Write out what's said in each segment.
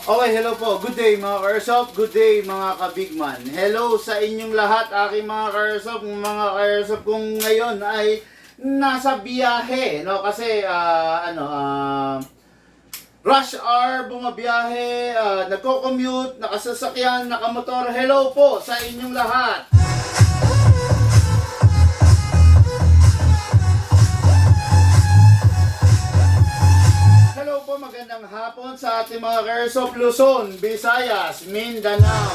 Okay, hello po. Good day mga ka-airsoft. Good day mga ka-bigman. Hello sa inyong lahat, aking mga ka-airsoft. Mga ka-airsoft kung ngayon ay nasa biyahe, no? Kasi rush hour, bumabiyahe, nagko-commute, nakasasakyan, nakamotor. Hello po sa inyong lahat. Hello po, magandang hapon sa ating mga ka-airsoft Luzon, Visayas, Mindanao.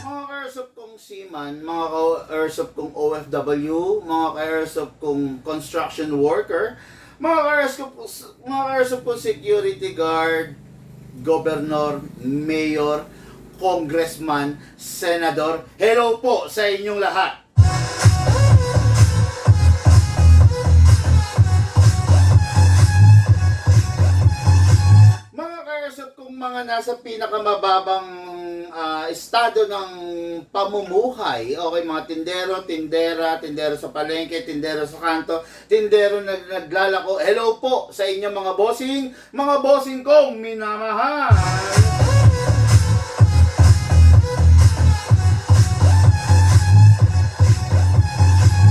Mga ka-airsoft kong seaman, mga ka-airsoft kong OFW, mga ka-airsoft kong construction worker, mga ka-airsoft kong security guard, governor, mayor, congressman, senador. Hello po sa inyong lahat. Kung mga nasa pinakamababang estado ng pamumuhay, okay, mga tindero sa palengke, tindero sa kanto, tindero na naglalako, hello po sa inyong mga bossing kong minamahal.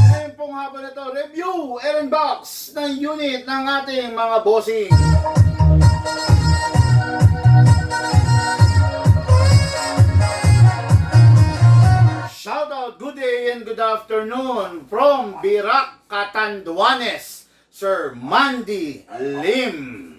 Ngayon pong hapon na to, review and box ng unit ng ating mga bossing. Shoutout, good day and good afternoon from Birac, Catanduanes, Sir Mandy Lim.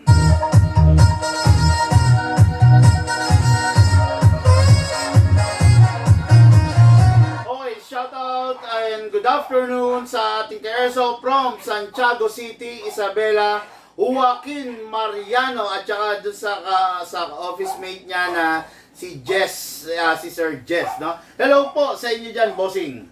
Okay, shoutout and good afternoon sa ating ka-airsoft from Santiago City, Isabela, Joaquin Mariano, at saka dun sa office mate niya na si Jess, si Sir Jess, no? Hello po sa inyo dyan, bossing.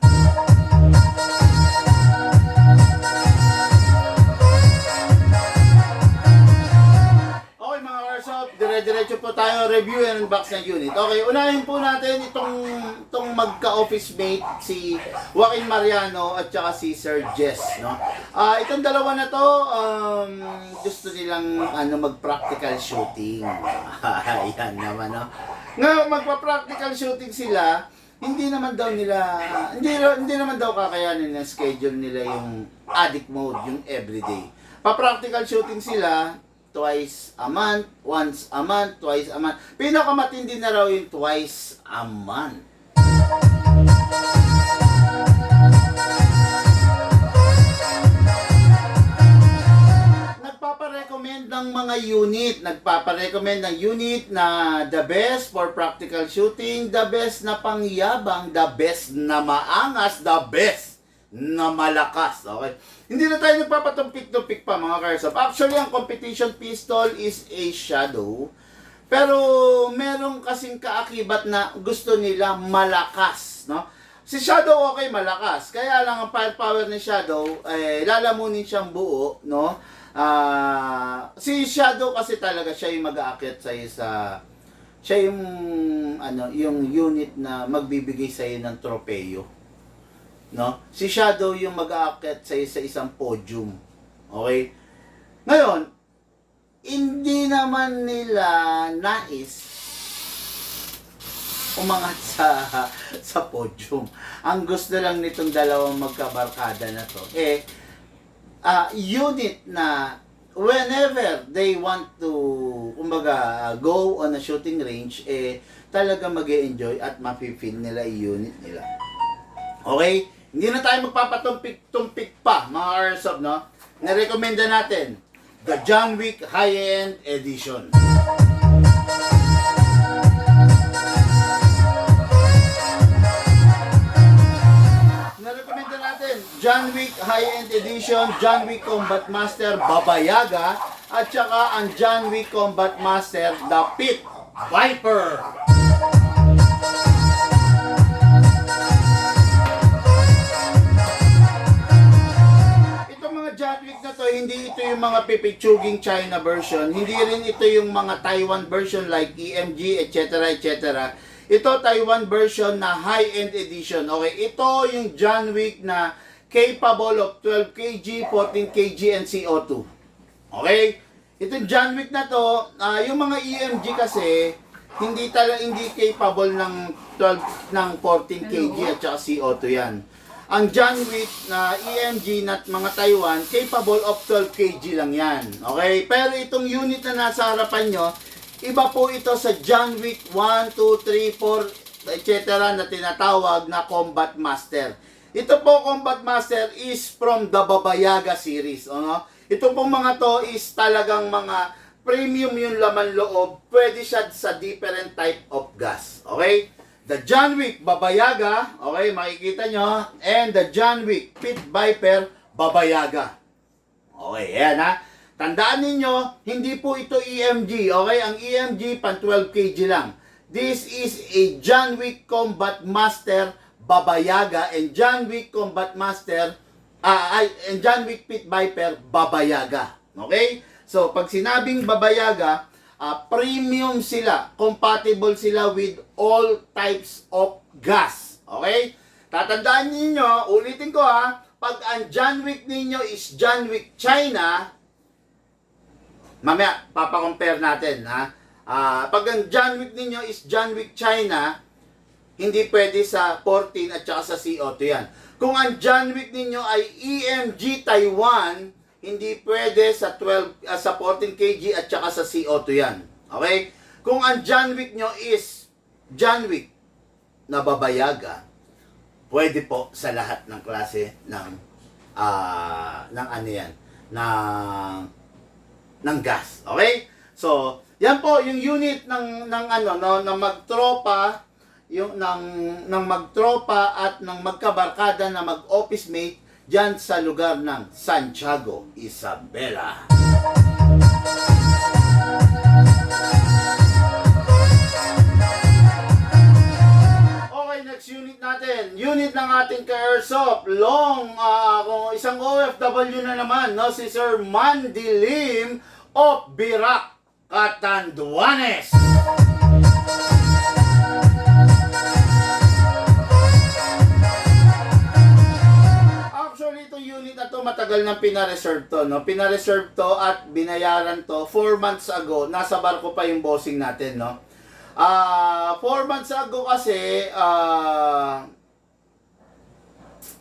Okay mga airsoft, dire-diretso po tayo review and unbox ng unit. Okay, unahin po natin itong magka-office mate, si Joaquin Mariano at saka si Sir Jess, no? Itong dalawa na to, gusto nilang mag-practical shooting. Ayan naman, no? Ngayon, magpa-practical shooting sila, hindi naman daw kakayanin ng schedule nila yung addict mode, yung everyday. Pa-practical shooting sila, twice a month, once a month, twice a month. Pinakamatindi na raw yung twice a month. Nagpaparecommend ng mga unit, nagpaparecommend ng unit na the best for practical shooting, the best na pangyabang, the best na maangas, the best na malakas. Okay? Hindi na tayo nagpapatumpik-tumpik pa mga ka-airsoft. Actually, ang competition pistol is a shadow. Pero meron kasing kaakibat na gusto nila malakas, no? Si Shadow okay malakas. Kaya lang ang firepower ni Shadow lalamunin siyang buo, no? Si Shadow kasi talaga siya yung mag-aakyat sa siya yung unit na magbibigay sa iyo ng tropeyo, no? Si Shadow yung mag-aakyat sa isang podium. Okay? Ngayon, hindi naman nila nais umangat sa podium. Ang gusto lang nitong dalawang magkabarkada na to unit na whenever they want to go on a shooting range, talaga mag-e-enjoy at mafe-feel nila yung unit nila. Okay? Hindi na tayo magpapatumpik-tumpik pa, mga airsoft, no? Narekomenda natin the John Wick High-End Edition. John Wick High-End Edition, John Wick Combat Master Baba-Yaga, at saka ang John Wick Combat Master The Pit Viper. Itong mga John Wick na to, hindi ito yung mga pipitsuging China version, hindi rin ito yung mga Taiwan version like EMG, etc. etc. Ito Taiwan version na high-end edition. Okay, ito yung John Wick na capable of 12 kg, 14 kg, and CO2. Okay? Itong John Wick na to, yung mga EMG kasi, hindi capable ng 12 ng 14 kg at saka CO2 yan. Ang John Wick na EMG na mga Taiwan, capable of 12 kg lang yan. Okay? Pero itong unit na nasa harapan nyo, iba po ito sa John Wick 1, 2, 3, 4, etc. na tinatawag na Combat Master. Ito po, Combat Master, is from the Baba Yaga series. Ano? Ito pong mga to is talagang mga premium yung laman loob. Pwede siya sa different type of gas. Okay? The John Wick Baba Yaga, okay, makikita nyo, and the John Wick Pit Viper Baba Yaga. Okay, yan ha. Tandaan ninyo, hindi po ito EMG, okay? Ang EMG, pan 12 kg lang. This is a John Wick Combat Master Baba Yaga and John Wick Combat Master, and John Wick Pit Viper Baba Yaga. Okay? So, pag sinabing Baba Yaga, premium sila, compatible sila with all types of gas. Okay? Tatandaan niyo, ulitin ko ha, pag ang John Wick ninyo is John Wick China, mamaya papakompare natin ha. Pag ang John Wick ninyo is John Wick China, hindi pwede sa 14 at saka sa CO2 yan. Kung ang John Wick ninyo ay EMG Taiwan, hindi pwede sa 14 kg at saka sa CO2 yan. Okay? Kung ang John Wick nyo is John Wick na Baba Yaga, pwede po sa lahat ng klase ng ano yan, ng gas. Okay? So, yan po yung unit ng ano no, na magtropa, yung ng magtropa at ng magkabarkada na mag-office mate dyan sa lugar ng Santiago, Isabela. Okay, next unit natin. Unit ng ating ka-airsoft. Kung isang OFW na naman, no? Si Sir Mandilim of Birac, Catanduanes. Unit na to matagal nang pina-reserve to, no? Pina-reserve to at binayaran to 4 months ago. Nasa barko pa yung bossing natin, no? 4 months ago kasi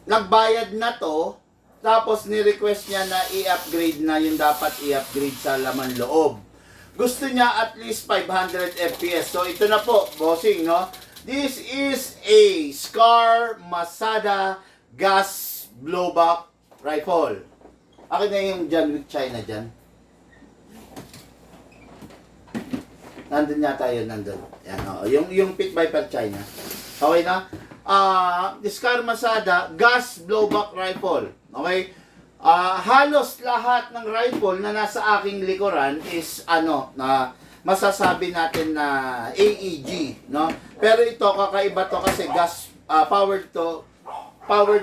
nagbayad na to, tapos ni-request niya na i-upgrade na yung dapat i-upgrade sa laman loob. Gusto niya at least 500 FPS. So ito na po, bossing, no? This is a Scar Masada gas blowback rifle. Akin na yung John Wick China dyan. Nandun yata yun, nandun. Yan, yung Pit Viper China. Okay na? Scar Masada gas blowback rifle. Okay? Halos lahat ng rifle na nasa aking likuran is na masasabi natin na AEG, no? Pero ito kakaiba to kasi gas powered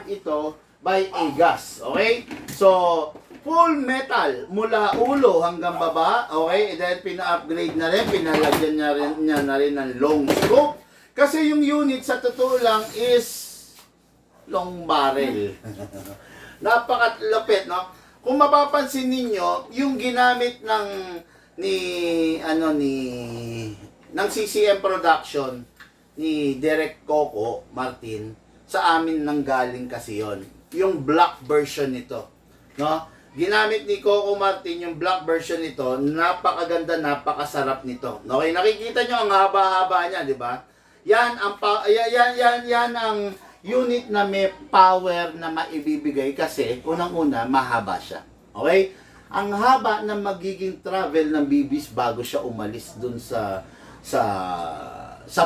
ito by a gas. Okay? So, full metal mula ulo hanggang baba. Okay? And then pina-upgrade na rin, pinalagyan niya na rin ng long scope. Kasi yung unit sa totoo lang is long barrel. Napakalupit, no? Kung mapapansin ninyo, yung ginamit ng CCM Production ni Derek Coco Martin, sa amin nanggaling kasi yon. Yung black version nito, no? Ginamit ni Coco Martin yung black version nito, napakaganda, napakasarap nito. Okay, nakikita nyo ang haba-haba niya, di ba? Yan ang unit na may power na maibibigay kasi unang-una mahaba siya. Okay? Ang haba na magiging travel ng bibis bago siya umalis dun sa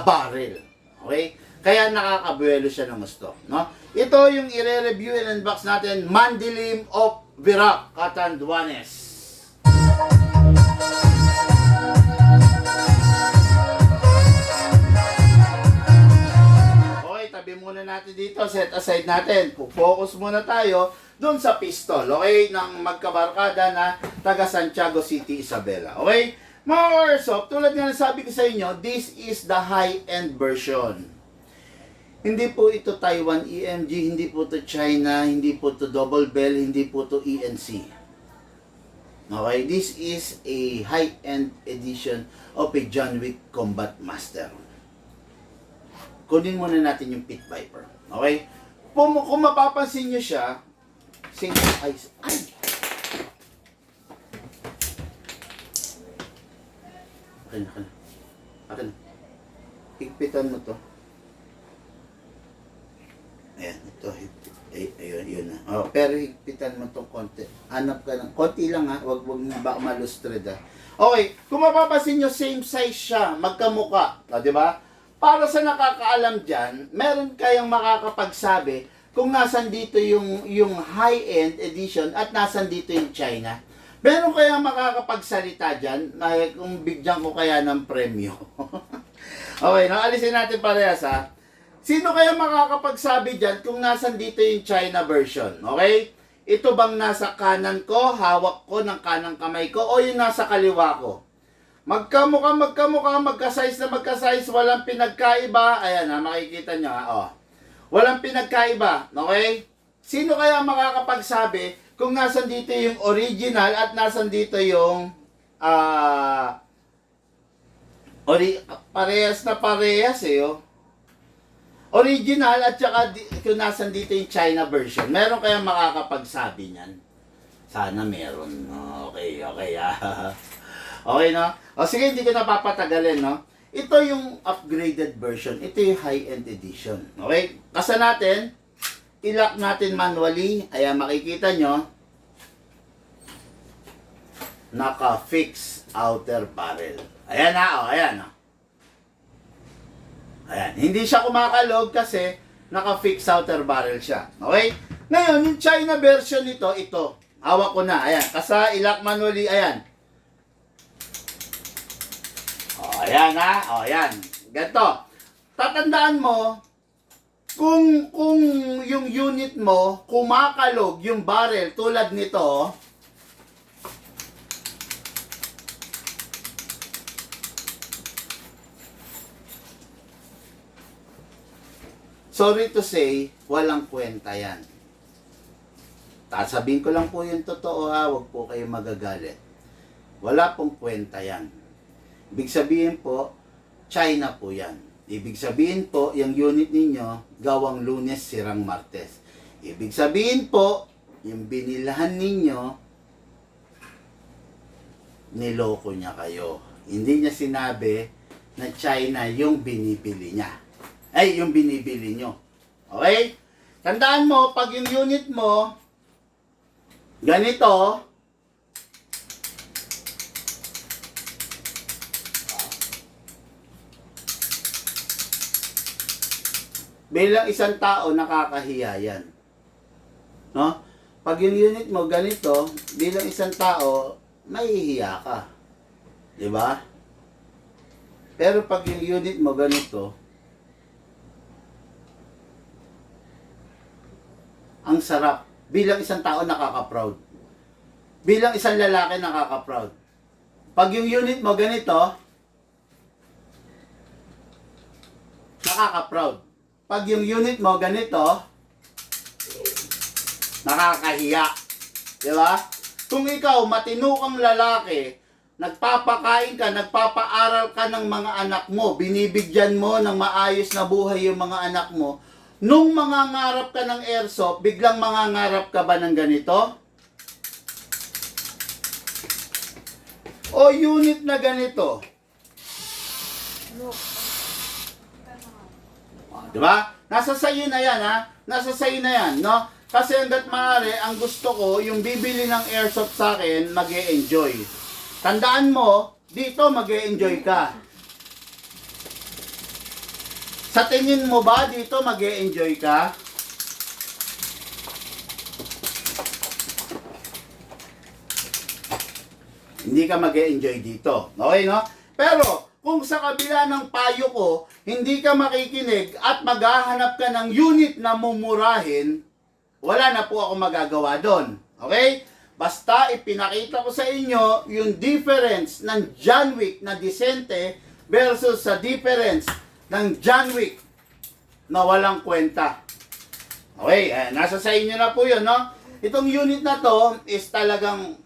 barrel. Okay? Kaya nakakabuelo siya ng gusto, no? Ito yung i-review and unbox natin, Mandilim of Birac, Catanduanes. Okay, tabi muna natin dito, set aside natin. Focus muna tayo dun sa pistol, okay? Ng magkabarkada na taga Santiago City, Isabela. Okay? Mga airsoft, tulad nga sabi ko sa inyo, this is the high-end version. Hindi po ito Taiwan EMG, hindi po ito China, hindi po ito Double Bell, hindi po ito ENC. Okay, this is a high-end edition of a John Wick Combat Master. Kunin muna natin yung Pit Viper. Okay? Kung mapapansin nyo siya, same eyes. Ay! Akin na. Akin na. Higpitan mo to. Ayan, ito. Ayun, yun na. Oh, pero higpitan mo itong konti. Hanap ka ng, konti lang ha. Huwag baka malustred ha. Okay, kung mapapansin nyo, same size siya. Magkamuka. O, di ba? Para sa nakakaalam dyan, meron kayang makakapagsabi kung nasan dito yung high-end edition at nasan dito yung China. Meron kayang makakapagsalita dyan kung bigyan ko kaya ng premyo. Okay, naalisin natin parehas ha. Sino kaya makakapagsabi dyan kung nasan dito yung China version? Okay? Ito bang nasa kanan ko, hawak ko ng kanang kamay ko, o yung nasa kaliwa ko? Magkamukha, magka-size na magka-size, walang pinagkaiba. Ayan ha, makikita nyo ha. Oh. Walang pinagkaiba. Okay? Sino kaya makakapagsabi kung nasan dito yung original at nasan dito yung parehas na parehas eh oh. Original at saka kung nasan dito yung China version. Meron kayang makakapagsabi niyan? Sana meron. Okay. Okay, no? O sige, hindi ko napapatagalin, no? Ito yung upgraded version. Ito yung high-end edition. Okay? Kasa natin, i-lock natin manually. Ayan, makikita nyo. Naka-fix outer barrel. Ayan na, o. Ayan, o. Ayan. Hindi siya kumakalog kasi naka-fix outer barrel siya. Okay? Ngayon, yung China version nito, ito. Hawak ko na. Ayan. Kasa i-lock manually. Ayan. O, ayan ha. O, ayan. Ganito. Tatandaan mo, kung yung unit mo, kumakalog yung barrel tulad nito, sorry to say, walang kwenta yan. Sabihin ko lang po yung totoo ha, huwag po kayo magagalit. Wala pong kwenta yan. Ibig sabihin po, China po yan. Ibig sabihin po, yung unit ninyo, gawang Lunes, sirang Martes. Ibig sabihin po, yung binilahan ninyo, niloko niya kayo. Hindi niya sinabi na China yung binibili niya. Ay, yung binibili nyo. Okay? Tandaan mo, pag yung unit mo, ganito, bilang isang tao, nakakahiya yan. No? Pag yung unit mo ganito, bilang isang tao, mahihiya ka. Diba? Pero pag yung unit mo ganito, ang sarap. Bilang isang tao, nakaka-proud. Bilang isang lalaki, nakaka-proud. Pag yung unit mo ganito, nakaka-proud. Pag yung unit mo ganito, nakakahiya. Diba? Kung ikaw, matino kang lalaki, nagpapakain ka, nagpapaaral ka ng mga anak mo, binibigyan mo ng maayos na buhay yung mga anak mo, nung mangangarap ka ng airsoft, biglang mangangarap ka ba ng ganito? O unit na ganito? Diba? Nasa sayo na yan, ha? Nasa sayo na yan, no? Kasi hanggat maaari, ang gusto ko, yung bibili ng airsoft sa akin, mag-e-enjoy. Tandaan mo, dito mag-e-enjoy ka. Sa tingin mo ba dito mag-e-enjoy ka? Hindi ka mag-e-enjoy dito. Okay, no? Pero, kung sa kabila ng payo ko, hindi ka makikinig at maghahanap ka ng unit na mumurahin, wala na po ako magagawa doon. Okay? Basta ipinakita ko sa inyo yung difference ng John Wick na disente versus sa difference ng John Wick na walang kwenta. Okay, nasa sa inyo na po yun, no? Itong unit na to is talagang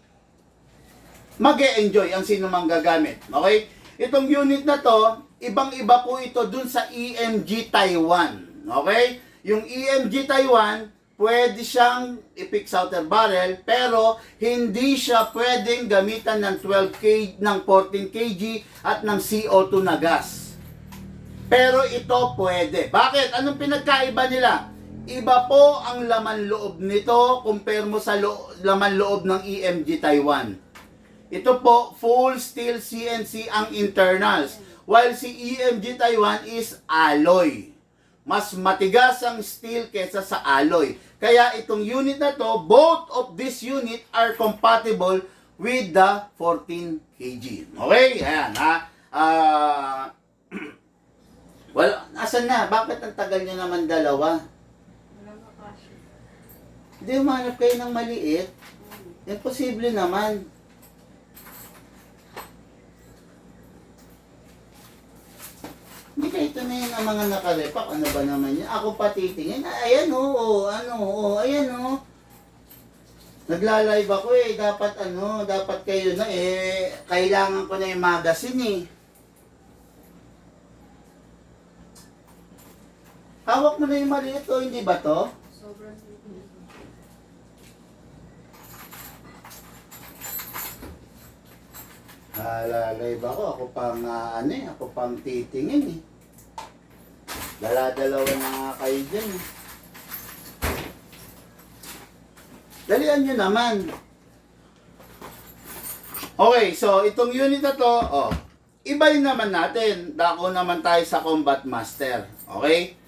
mag-e-enjoy ang sino mang gagamit. Okay? Itong unit na to, ibang-iba po ito dun sa EMG Taiwan. Okay? Yung EMG Taiwan, pwede siyang i-fix outer barrel, pero hindi siya pwedeng gamitan ng 12 kg, ng 14 kg at ng CO2 na gas. Pero ito pwede. Bakit? Anong pinagkaiba nila? Iba po ang laman loob nito compare mo sa laman loob ng EMG Taiwan. Ito po, full steel CNC ang internals. While si EMG Taiwan is alloy. Mas matigas ang steel kesa sa alloy. Kaya itong unit na to, both of this unit are compatible with the 14 kg. Okay? Ayan, ha? Well, asan na? Bakit ang tagal nyo naman dalawa? Hindi, umanap kayo ng maliit. Imposible naman. Hindi ka ito na yun ang mga nakarepak. Ano ba naman yun? Ako pa titingin. Ayan o, ayan o. Nagla-live ako eh. Dapat kayo na eh. Kailangan ko na yung magazine eh. Hawak mo na yung maliit o, hindi ba to? Sobrang Live ako pang ako pang titingin eh. Dala-dalawa na nga kayo dyan eh. Dalian nyo naman. Okay, so itong unit na to, ibayin naman natin. Dako naman tayo sa Combat Master. Okay?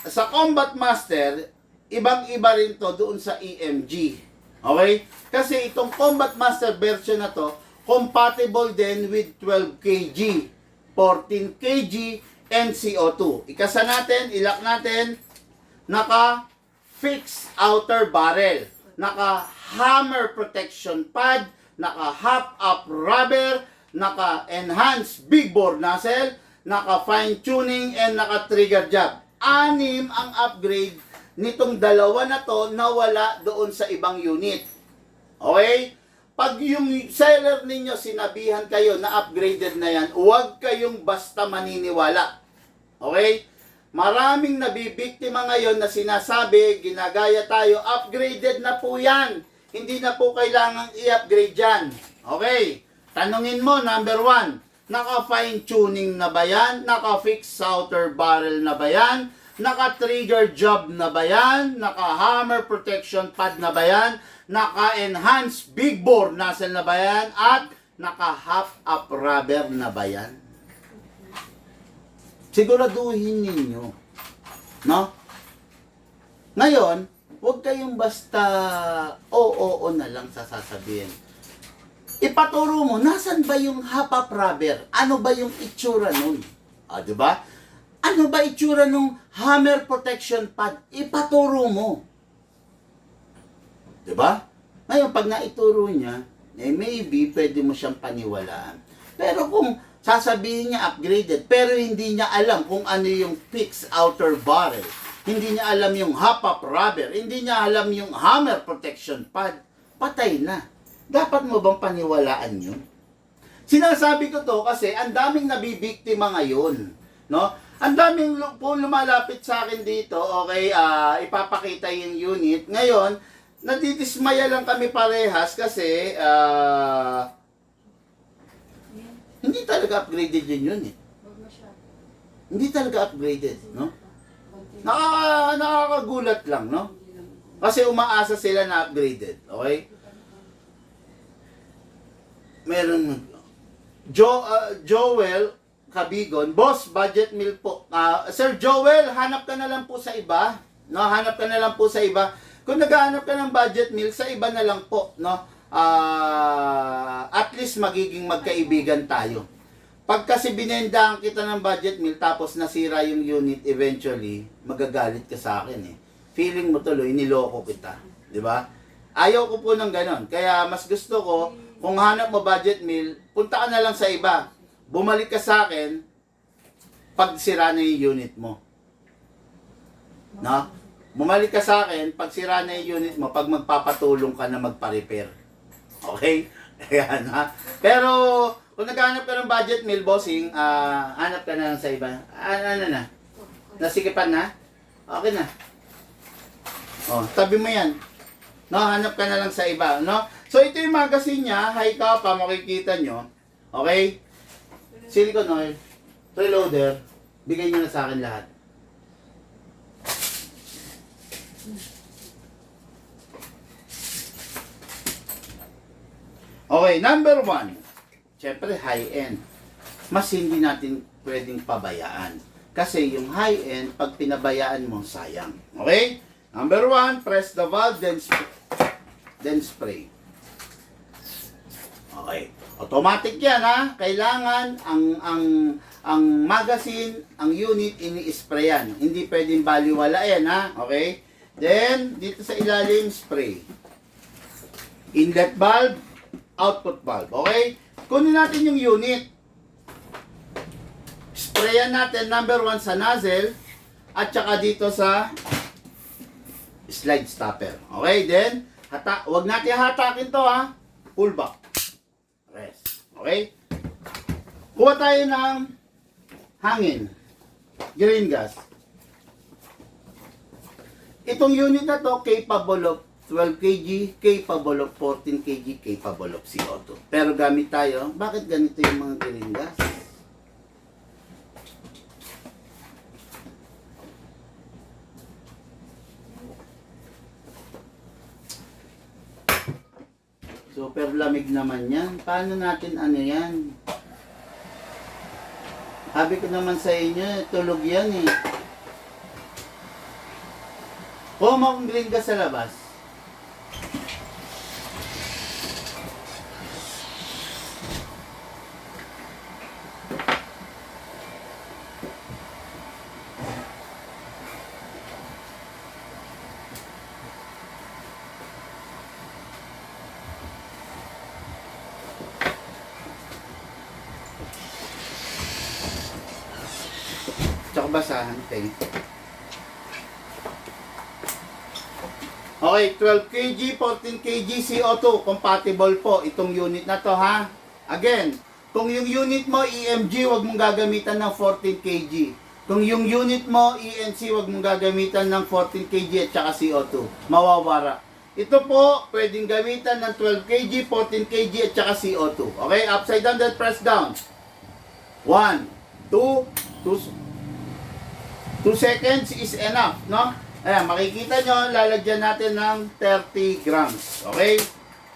Sa Combat Master, ibang-iba rin to doon sa EMG. Okay? Kasi itong Combat Master version na to, compatible din with 12 kg, 14 kg, and CO2. Ikasa natin, ilak natin, naka-fix outer barrel, naka-hammer protection pad, naka-half-up rubber, naka-enhance big bore nozzle, naka-fine tuning, and naka-trigger job. 6 ang upgrade nitong dalawa na to na wala doon sa ibang unit. Okay? Pag yung seller ninyo sinabihan kayo na upgraded na yan, huwag kayong basta maniniwala. Okay? Maraming nabibiktima ngayon na sinasabi, ginagaya tayo, upgraded na po yan. Hindi na po kailangang i-upgrade yan. Okay? Tanungin mo, number 1, naka-fine tuning na ba yan? Naka-fix outer barrel na ba yan? Naka-trigger job na ba yan? Naka-hammer protection pad na ba yan? Naka-enhance big bore nozzle na ba yan? At naka-half-up rubber na ba yan? Siguraduhin ninyo. No? Ngayon, huwag kayong basta oo na lang sa sasabihin. Ipaturo mo, nasan ba yung half-up rubber? Ano ba yung itsura nun? Diba? Ano ba itsura nung hammer protection pad? Ipaturo mo. Diba? Ngayon, pag naituro niya, maybe pwede mo siyang paniwalaan. Pero kung sasabihin niya upgraded, pero hindi niya alam kung ano yung fixed outer barrel, hindi niya alam yung half-up rubber, hindi niya alam yung hammer protection pad, patay na. Dapat mo bang paniwalaan yun? Sinasabi ko to kasi ang daming nabibiktima ngayon. No? Ang daming po lumalapit sa akin dito, okay, ipapakita yung unit. Ngayon, nadidismaya lang kami parehas kasi hindi talaga upgraded yun eh. Hindi talaga upgraded, no? Nakakagulat lang, no? Kasi umaasa sila na upgraded, okay? Meron Joel Kabigon, boss, budget meal po. Sir Joel, hanap ka na lang po sa iba. No, hanap ka na lang po sa iba. Kung naghahanap ka ng budget meal, sa iba na lang po, no? At least magiging magkaibigan tayo. Pag kasi binendahan kita ng budget meal tapos nasira yung unit eventually, magagalit ka sa akin eh. Feeling mo tuloy niloko kita, 'di ba? Ayaw ko po ng ganon. Kaya mas gusto ko kung hanap mo budget meal, punta ka na lang sa iba. Bumalik ka sa akin, pag sira na yung unit mo. No? Bumalik ka sa akin, pag sira na yung unit mo, pag magpapatulong ka na magpa-repair. Okay? Ayan, ha? Pero, kung naghahanap ka ng budget meal, bossing, hanap ka na lang sa iba. Ano na? Nasikipan na? Okay na. Oh, tabi mo yan. No, hanap ka na lang sa iba, no? So, ito yung magazine niya. High capa, makikita nyo. Okay? Silicone oil. Reloader. Bigay nyo na sa akin lahat. Okay, number 1. Siyempre, high-end. Mas hindi natin pwedeng pabayaan. Kasi yung high-end, pag pinabayaan mo, sayang. Okay? Number 1, press the valve, then spray. Okay. Automatic yan, ha? Kailangan ang magazine, ang unit, ini-sprayan. Hindi pwedeng baliwalain, ha? Okay? Then, dito sa ilalim, spray. Inlet valve, output valve. Okay? Kunin natin yung unit. Sprayan natin, number 1 sa nozzle, at saka dito sa slide stopper. Okay? Then, wag natin hatakin to, ha? Pull back. Rest. Okay? Kuha tayo ng hangin. Green gas. Itong unit na to, capable of 12 kg, capable of 14 kg, capable of CO2. Pero gamit tayo, bakit ganito yung mga green gas? Super lamig naman yan. Paano natin ano yan? Sabi ko naman sa inyo, tulog yan eh. Kung green gas sa labas. Tsaka basahan, te. Okay, 12 kg, 14 kg CO2, compatible po itong unit na to, ha? Again, kung yung unit mo EMG, wag mong gagamitan ng 14 kg. Kung yung unit mo ENC, wag mong gagamitan ng 14 kg at saka CO2. Mawawara. Ito po, pwedeng gamitan ng 12 kg, 14 kg at saka CO2. Okay, upside down, then press down. 1, 2 seconds is enough, no? Ayan, makikita nyo, lalagyan natin ng 30 grams. Okay?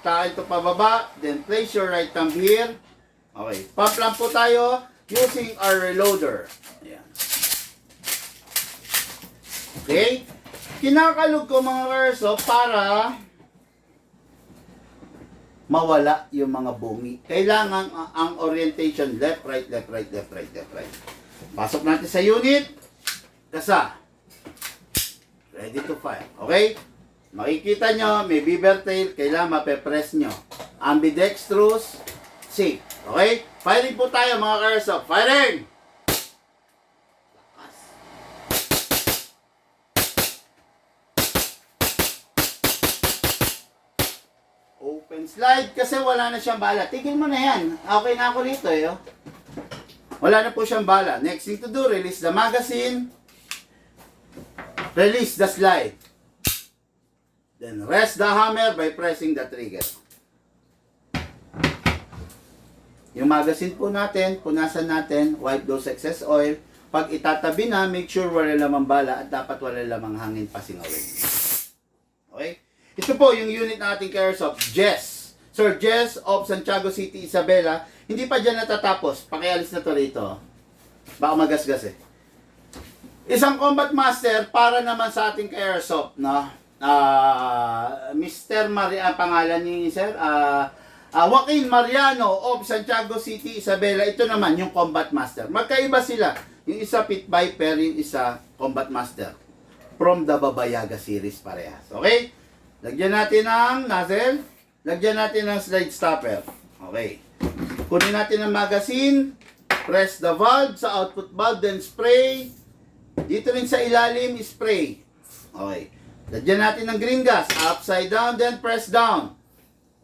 Tayo ito pababa, then place your right thumb here. Okay, pump lang po tayo using our reloader. Ayan. Okay? Kinakalog ko mga karso para mawala yung mga bungi. Kailangan ang orientation left, right, left, right, left, right, left, right. Pasok natin sa unit. Kasa. Ready to fire. Okay? Makikita nyo, may beaver tail. Kailangan mape-press nyo. Ambidextrous. Safe. Okay? Firing po tayo mga karso. Firing! Open slide kasi wala na siyang bala. Tigil mo na yan. Okay na ako rito eh. Oh. Wala na po siyang bala. Next thing to do, release the magazine. Release the slide. Then rest the hammer by pressing the trigger. Yung magazine po natin, punasan natin, wipe those excess oil. Pag itatabi na, make sure wala lamang bala at dapat wala lamang hangin pasingawin. Okay? Ito po yung unit na ating Airsoft, Jess. Sir Jess of Santiago City, Isabela. Hindi pa dyan natatapos. Pakialis na to rito. Baka magasgas eh. Isang Combat Master para naman sa ating Airsoft, no? Mr. Maria, pangalan ni Sir, Joaquin Mariano of Santiago City, Isabela. Ito naman yung Combat Master. Magkaiba sila. Yung isa Pit Viper, yung isa Combat Master. From the Babayaga series parehas. Okay? Lagyan natin ng nozzle. Lagyan natin ng slide stopper. Okay. Kunin natin ang magazine. Press the valve sa output valve, then spray. Dito rin sa ilalim, spray. Okay. Lagyan natin ng green gas. Upside down, then press down.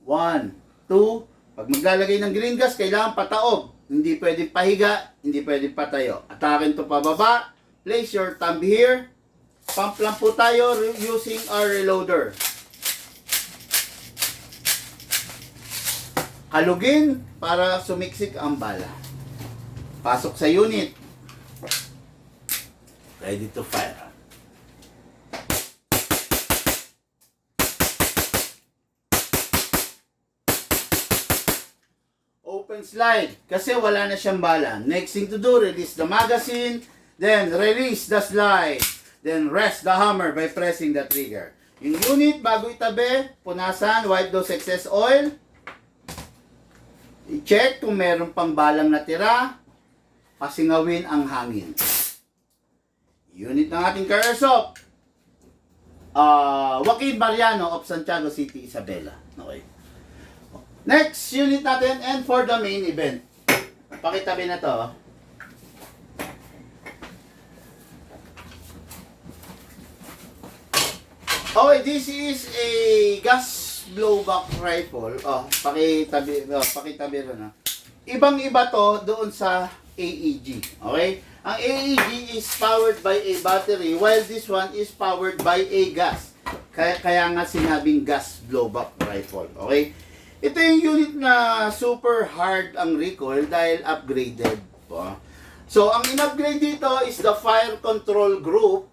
1, 2. Pag maglalagay ng green gas, kailangan pataob. Hindi pwedeng pahiga, hindi pwedeng patayo. Atakin to pababa. Place your thumb here. Pump lang po tayo using our reloader. Kalugin para sumiksik ang bala. Pasok sa unit. Ready to fire. Open slide. Kasi wala na siyang bala. Next thing to do, release the magazine. Then release the slide. Then rest the hammer by pressing the trigger. Yung unit, bago itabi, punasan, wipe those excess oil. I-check kung meron pang balang natira. Pasingawin ang hangin. Unit ng ating Airsoft. Joaquin Mariano of Santiago City, Isabela. Okay. Next unit natin, and for the main event. Pakitabi na to. Okay, this is a gas blowback rifle. Pakitabi rin. Ibang-iba to doon sa AEG. Okay? Ang AEG is powered by a battery while this one is powered by a gas. Kaya nga sinabing gas blowback rifle. Okay? Ito yung unit na super hard ang recoil dahil upgraded. So, ang in-upgrade dito is the fire control group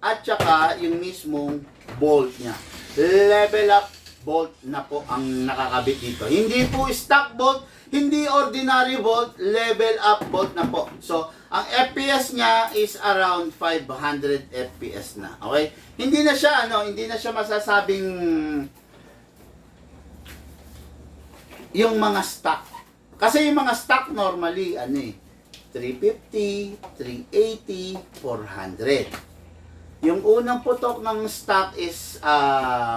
at saka yung mismong bolt niya. Level up bolt na po ang nakakabit dito. Hindi po stock bolt, hindi ordinary bolt, level up bolt na po. So, ang FPS niya is around 500 FPS na. Okay? Hindi na siya masasabing yung mga stock. Kasi yung mga stock normally 350, 380, 400. Yung unang putok ng stock is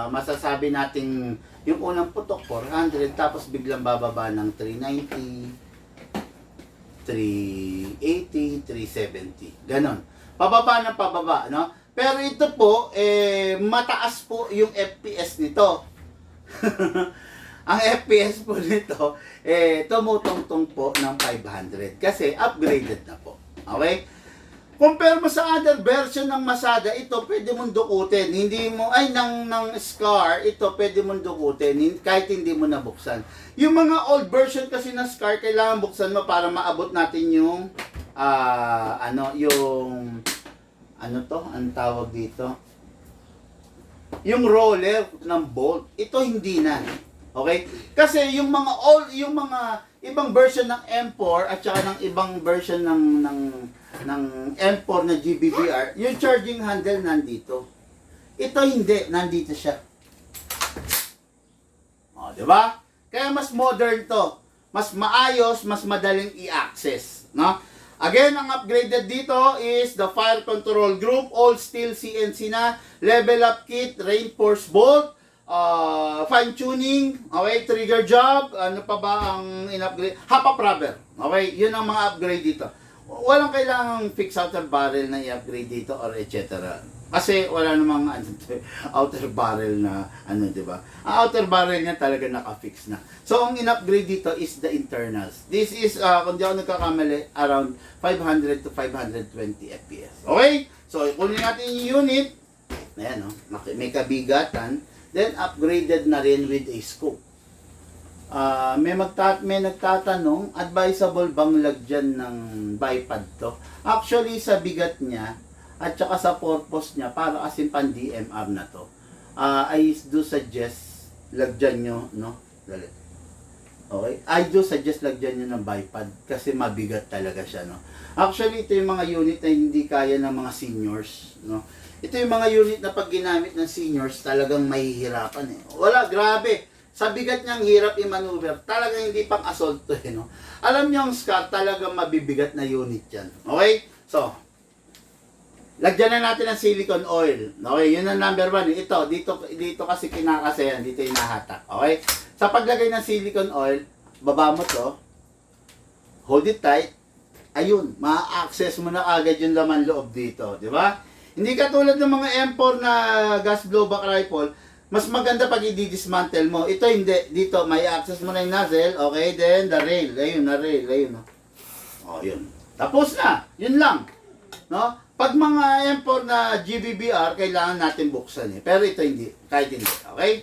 masasabi nating yung unang putok 400 tapos biglang bababa ng 390, 380, 370. Ganon. Pababa ng pababa, no? Pero ito po mataas po yung FPS nito. Ang FPS po nito tumutungtong po ng 500 kasi upgraded na po. Okay? Compare mo sa other version ng Masada, ito pwede mong dukutin. Hindi mo, ng Scar, ito pwede mong dukutin kahit hindi mo nabuksan. Yung mga old version kasi ng Scar, kailangan buksan mo para maabot natin yung, ang tawag dito? Yung roller ng bolt. Ito hindi na. Okay? Kasi yung mga ibang version ng M4 at saka ng ibang version ng M4 na GBBR, yung charging handle nandito. Ito hindi, nandito siya. O, di ba? Kaya mas modern to. Mas maayos, mas madaling i-access, no? Again, ang upgraded dito is the fire control group, all steel CNC na, level up kit, reinforced bolt, fine tuning, okay, trigger job, ano pa ba ang in-upgrade? Hop-up rubber. Okay, yun ang mga upgrade dito. Walang kailangang fix outer barrel na i-upgrade dito or etc. Kasi wala namang outer barrel na di ba? Ang outer barrel niya talaga naka-fix na. So ang in-upgrade dito is the internals. This is kung di ako nagkakamali around 500 to 520 FPS. Okay? So kunin natin yung unit. Ayan, may kabigatan, then upgraded na rin with a scope. May nagtatanong, advisable bang lagyan ng bipod to? Actually, sa bigat niya, at saka sa purpose niya, para kasi pan DMR na to, I do suggest lagyan nyo, no? Dali. Okay? I do suggest lagyan nyo ng bipod kasi mabigat talaga siya, no? Actually, ito yung mga unit na hindi kaya ng mga seniors, no? Ito yung mga unit na pag ginamit ng seniors, talagang mahihirapan Wala, grabe. Sa bigat niyang hirap i-maneuver, talagang hindi pang assault to no? Alam niyo ang Scar, talagang mabibigat na unit yan. Okay? So, lagyan na natin ng silicone oil. Okay, yun ang number 1. Ito, dito kasi kinakasayan, dito hinahatak. Okay? Sa paglagay ng silicone oil, baba mo to, hold it tight, ayun, ma-access mo na agad yung laman loob dito, di ba? Hindi katulad ng mga M4 na gas blowback rifle, mas maganda pag i-dismantle mo. Ito hindi, dito may access mo na yung nozzle, okay, then the rail, ayun, na rail, ayun, no? Oh, yun. Tapos na, yun lang, no? Pag mga M4 na GBBR, kailangan natin buksan eh. Pero ito hindi, kahit hindi, okay?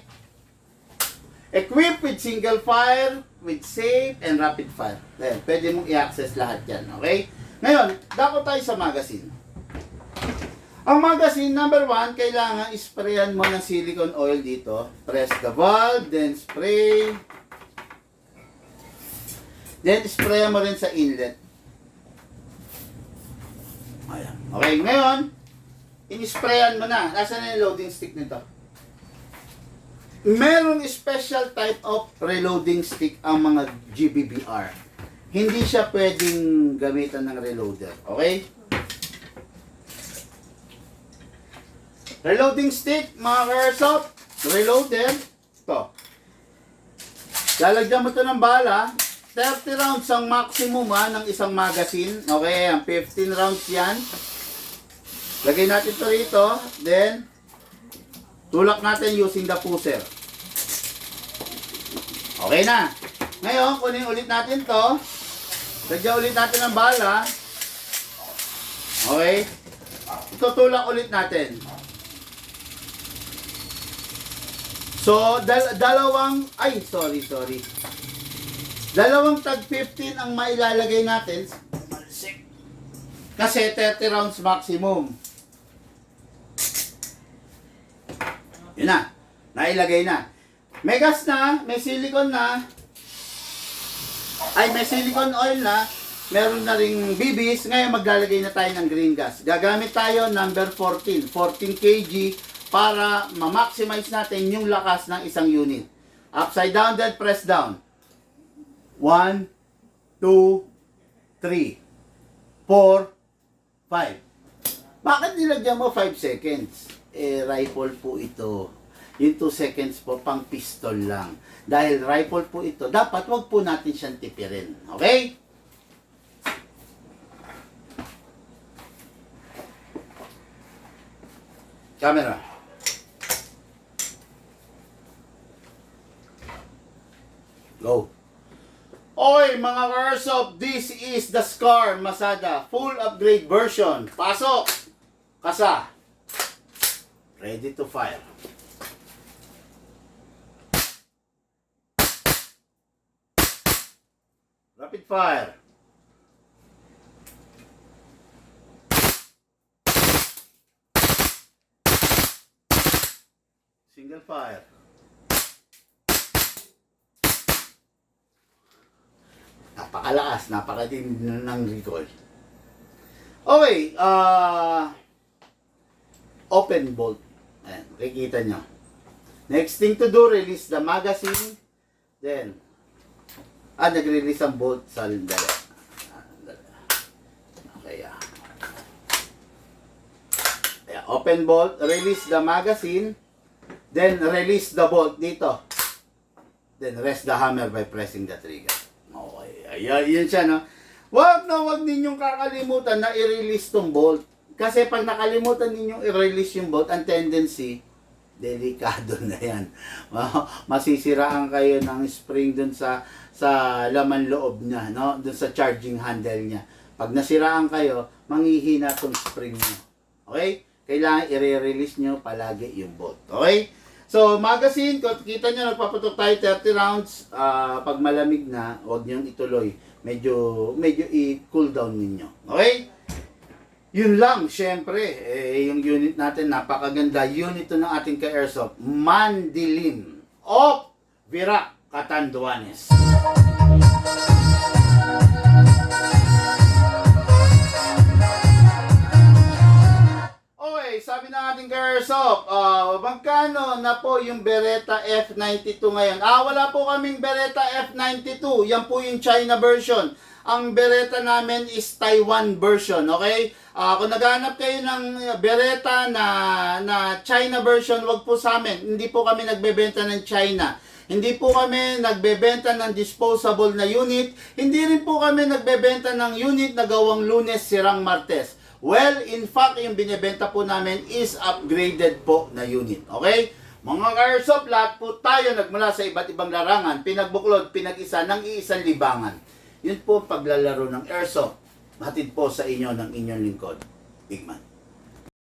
Equipped with single fire, with safe, and rapid fire. Then, pwede mong i-access lahat yan, okay? Ngayon, dako tayo sa magazine. Ang magazine, number 1, kailangan isprayan mo ng silicone oil dito. Press the valve, then spray. Then, sprayan mo rin sa inlet. Ayan. Okay, ngayon, in-sprayan mo na. Nasaan na yung loading stick nito? Merong special type of reloading stick ang mga GBBR. Hindi siya pwedeng gamitan ng reloader. Okay? Reloading stick, mga airsoft, reloader. Ito. Lalagyan mo ito ng bala. 30 rounds ang maximum ng isang magazine. Okay, ang 15 rounds yan. Lagay natin ito rito. Then, tulak natin using the pusher. Okay na. Ngayon, kunin ulit natin to. Lagyan ulit natin ng bala. Okay. Tutulak ulit natin. So, dalawang tag 15 ang mailalagay natin. Kasi 30 rounds maximum. Yun na. Nailagay na. May gas na, may silicone na. Ay, may silicone oil na. Meron na ring bibis. Ngayon maglalagay na tayo ng green gas. Gagamit tayo number 14. 14 kg para ma-maximize natin yung lakas ng isang unit. Upside down, then press down. 1, 2, 3, 4, 5. Bakit nilagyan mo 5 seconds? Rifle po ito. Yung 2 seconds po, pang pistol lang. Dahil rifle po ito, dapat wag po natin siyang tipirin. Okay? Camera. Go. Oy, mga airsoft, this is the SCAR Masada full upgrade version. Pasok. Kasa. Ready to fire. Rapid fire. Single fire. Napakalakas, napakatindi ng recoil. Okay, open bolt. Ayan, makikita nyo. Next thing to do, release the magazine. Then, nag-release ang bolt sa dala. Okay, open bolt, release the magazine. Then, release the bolt dito. Then, rest the hammer by pressing the trigger. Okay, ayan, yun siya, no? Wag ninyong kakalimutan na i-release tong bolt. Kasi pag nakalimutan ninyong i-release yung bolt, ang tendency, delikado na yan. Masisiraan kayo ng spring dun sa laman loob niya, no? Dun sa charging handle niya. Pag nasiraan kayo, manghihina tong spring niyo. Okay? Kailangan i-release nyo palagi yung bolt. Okay? So, magazine, kita nyo, nagpapatok tayo 30 rounds. Pag malamig na, huwag nyo ituloy. Medyo i-cool down ninyo. Okay? Yun lang, syempre. Yung unit natin, napakaganda. Unit to ng ating ka-airsoft. Mandilim of Virac, Catanduanes. Sabi ng ating ka-airsoft, magkano na po yung Beretta F92 ngayon? Wala po kaming Beretta F92. Yan po yung China version. ang Beretta namin is Taiwan version, okay? Kung naghahanap kayo ng Beretta na China version, wag po sa amin. Hindi po kami nagbebenta ng China. Hindi po kami nagbebenta ng disposable na unit. Hindi rin po kami nagbebenta ng unit na gawang Lunes, sirang Martes. Well, in fact, yung binibenta po namin is upgraded po na unit, okay? Mga ka-airsoft, lahat po tayo nagmula sa iba't ibang larangan, pinagbuklod, pinag-isa ng iisang libangan. Yun po ang paglalaro ng airsoft. Hatid po sa inyo ng inyong lingkod, Big Man.